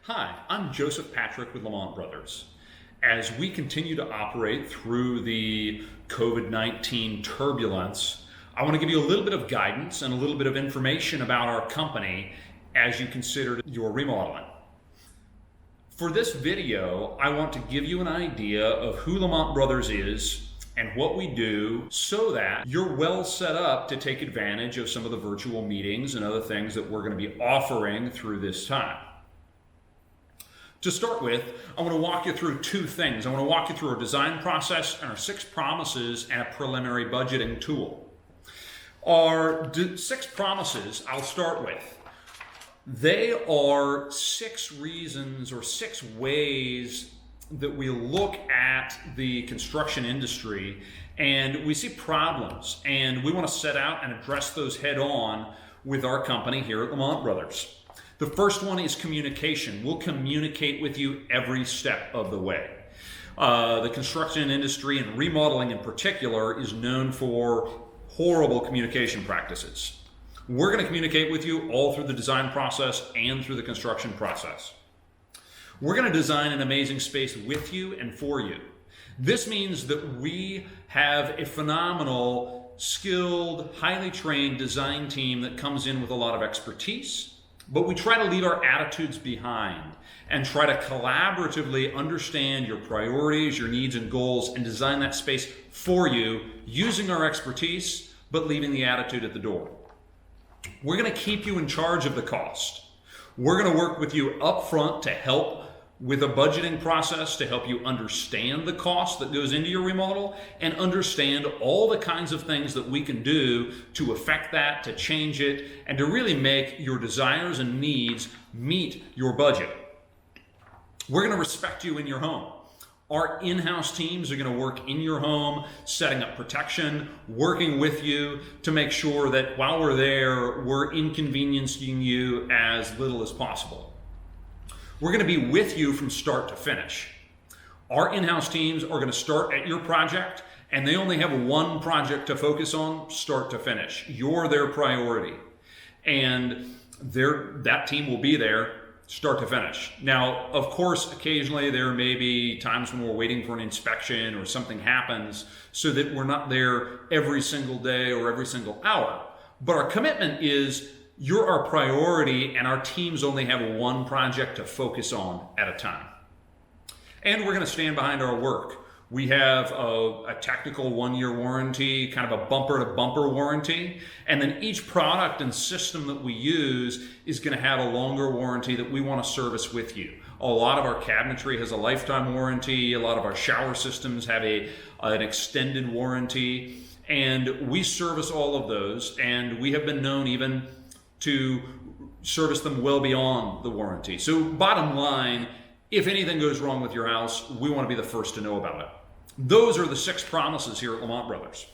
Hi, I'm Joseph Patrick with Lamont Brothers. As we continue to operate through the COVID-19 turbulence, I want to give you a little bit of guidance and a little bit of information about our company as you consider your remodeling. For this video, I want to give you an idea of who Lamont Brothers is and what we do so that you're well set up to take advantage of some of the virtual meetings and other things that we're going to be offering through this time. To start with, I want to walk you through two things. I want to walk you through our design process and our 6 promises and a preliminary budgeting tool. Our 6 promises, I'll start with. They are 6 reasons or 6 ways that we look at the construction industry and we see problems, and we want to set out and address those head on with our company here at Lamont Brothers. The first one is communication. We'll communicate with you every step of the way. The construction industry and remodeling in particular is known for horrible communication practices. We're going to communicate with you all through the design process and through the construction process. We're going to design an amazing space with you and for you. This means that we have a phenomenal, skilled, highly trained design team that comes in with a lot of expertise. But we try to leave our attitudes behind and try to collaboratively understand your priorities, your needs and goals, and design that space for you using our expertise, but leaving the attitude at the door. We're going to keep you in charge of the cost. We're going to work with you up front to help with a budgeting process to help you understand the cost that goes into your remodel and understand all the kinds of things that we can do to affect that, to change it, and to really make your desires and needs meet your budget. We're going to respect you in your home. Our in-house teams are going to work in your home, setting up protection, working with you to make sure that while we're there, we're inconveniencing you as little as possible. We're going to be with you from start to finish. Our in-house teams are going to start at your project, and they only have one project to focus on, start to finish. You're their priority. And that team will be there start to finish. Now, of course, occasionally there may be times when we're waiting for an inspection or something happens so that we're not there every single day or every single hour. But our commitment is you're our priority, and our teams only have one project to focus on at a time. And we're going to stand behind our work. We have a technical 1-year warranty, kind of a bumper-to-bumper warranty, and then each product and system that we use is going to have a longer warranty that we want to service with you. A lot of our cabinetry has a lifetime warranty. A lot of our shower systems have an extended warranty, and we service all of those, and we have been known even to service them well beyond the warranty. So bottom line, if anything goes wrong with your house, we want to be the first to know about it. Those are the 6 promises here at Lamont Brothers.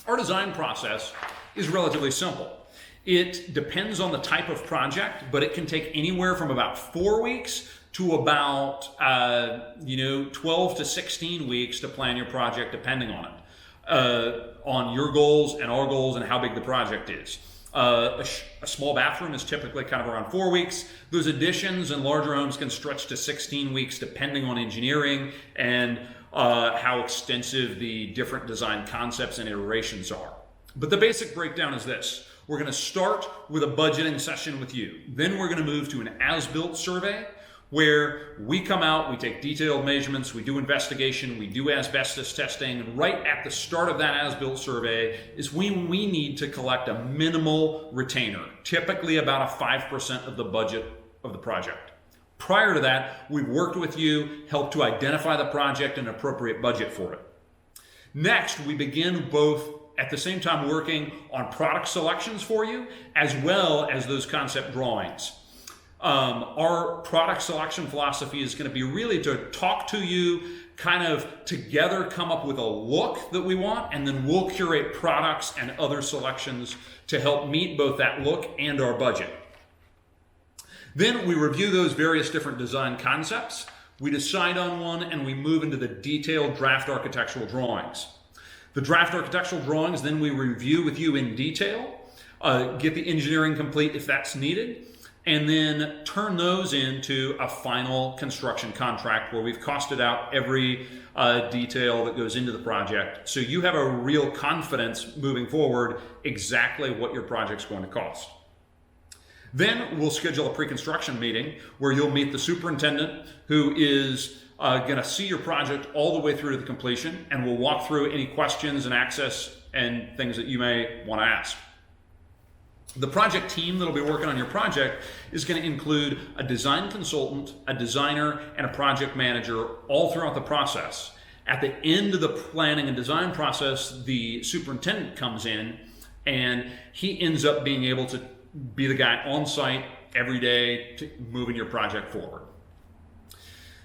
Our design process is relatively simple. It depends on the type of project, but it can take anywhere from about 4 weeks to about 12 to 16 weeks to plan your project, depending on it, on your goals and our goals and how big the project is. A small bathroom is typically kind of around 4 weeks. Those additions and larger homes can stretch to 16 weeks depending on engineering and how extensive the different design concepts and iterations are. But the basic breakdown is this. We're going to start with a budgeting session with you. Then we're going to move to an as-built survey where we come out, we take detailed measurements, we do investigation, we do asbestos testing, and right at the start of that as-built survey is when we need to collect a minimal retainer, typically about a 5% of the budget of the project. Prior to that, we've worked with you, helped to identify the project and appropriate budget for it. Next, we begin both at the same time working on product selections for you, as well as those concept drawings. Our product selection philosophy is going to be really to talk to you, kind of together come up with a look that we want, and then we'll curate products and other selections to help meet both that look and our budget. Then we review those various different design concepts, we decide on one, and we move into the detailed draft architectural drawings. The draft architectural drawings, then we review with you in detail, get the engineering complete if that's needed, and then turn those into a final construction contract where we've costed out every detail that goes into the project. So you have a real confidence moving forward exactly what your project's going to cost. Then we'll schedule a pre-construction meeting where you'll meet the superintendent, who is going to see your project all the way through to the completion, and we'll walk through any questions and access and things that you may want to ask. The project team that'll be working on your project is going to include a design consultant, a designer, and a project manager all throughout the process. At the end of the planning and design process, the superintendent comes in, and he ends up being able to be the guy on site every day to moving your project forward.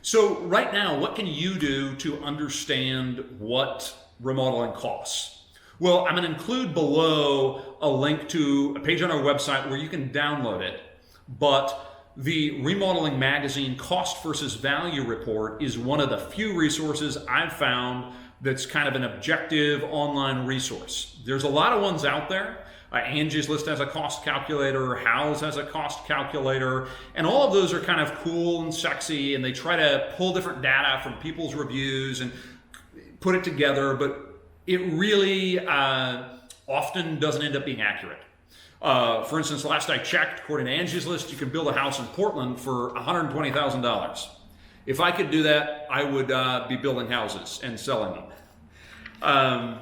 So right now, what can you do to understand what remodeling costs? Well, I'm going to include below a link to a page on our website where you can download it, but the Remodeling Magazine Cost versus Value Report is one of the few resources I've found that's kind of an objective online resource. There's a lot of ones out there. Angie's List has a cost calculator, House has a cost calculator, and all of those are kind of cool and sexy, and they try to pull different data from people's reviews and put it together, but it really often doesn't end up being accurate. For instance, last I checked, according to Angie's List, you can build a house in Portland for $120,000. If I could do that, I would be building houses and selling them.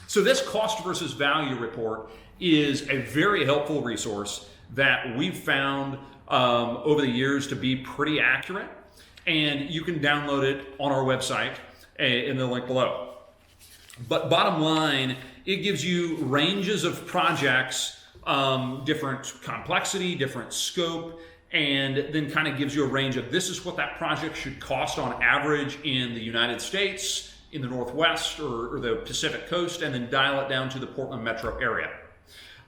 So this cost versus value report is a very helpful resource that we've found over the years to be pretty accurate, and you can download it on our website in the link below. But bottom line, it gives you ranges of projects, different complexity, different scope, and then kind of gives you a range of this is what that project should cost on average in the United States, in the Northwest or the Pacific Coast, and then dial it down to the Portland metro area.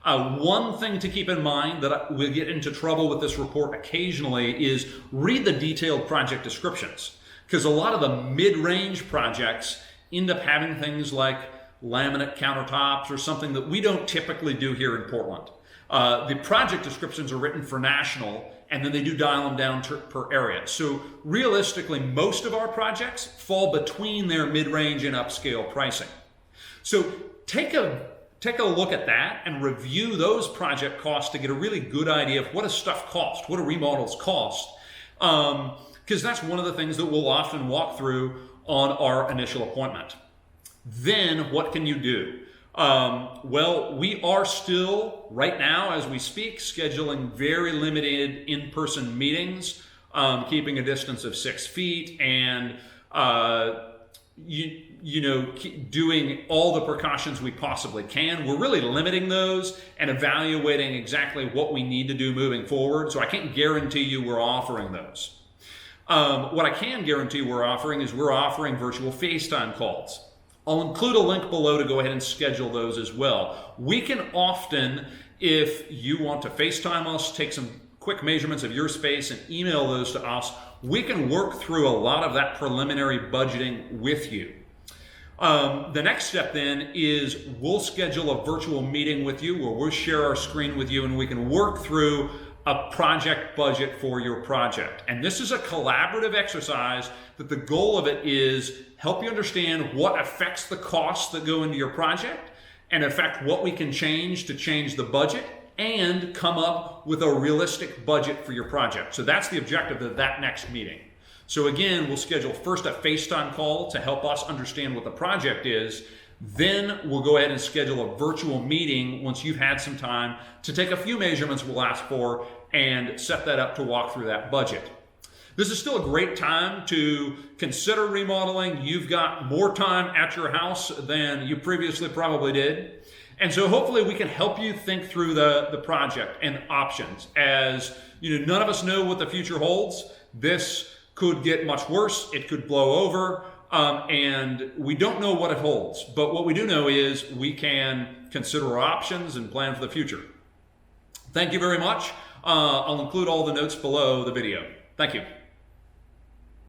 One thing to keep in mind that we'll get into trouble with this report occasionally is read the detailed project descriptions, because a lot of the mid-range projects end up having things like laminate countertops or something that we don't typically do here in Portland. The project descriptions are written for national, and then they do dial them down per area. So realistically, most of our projects fall between their mid-range and upscale pricing. So take a look at that and review those project costs to get a really good idea of what does stuff cost, what do remodels cost, because that's one of the things that we'll often walk through on our initial appointment. Then what can you do? Well, we are still, right now as we speak, scheduling very limited in-person meetings, keeping a distance of 6 feet, and doing all the precautions we possibly can. We're really limiting those and evaluating exactly what we need to do moving forward. So I can't guarantee you we're offering those. What I can guarantee we're offering virtual FaceTime calls. I'll include a link below to go ahead and schedule those as well. We can often, if you want to FaceTime us, take some quick measurements of your space and email those to us, we can work through a lot of that preliminary budgeting with you. The next step then is we'll schedule a virtual meeting with you where we'll share our screen with you and we can work through a project budget for your project. And this is a collaborative exercise that the goal of it is help you understand what affects the costs that go into your project and affect what we can change to change the budget and come up with a realistic budget for your project. So that's the objective of that next meeting. So again, we'll schedule first a FaceTime call to help us understand what the project is. Then we'll go ahead and schedule a virtual meeting once you've had some time to take a few measurements we'll ask for and set that up to walk through that budget. This is still a great time to consider remodeling. You've got more time at your house than you previously probably did. And so hopefully we can help you think through the project and options. As you know, none of us know what the future holds. This could get much worse. It could blow over. And we don't know what it holds. But what we do know is we can consider our options and plan for the future. Thank you very much. I'll include all the notes below the video. Thank you.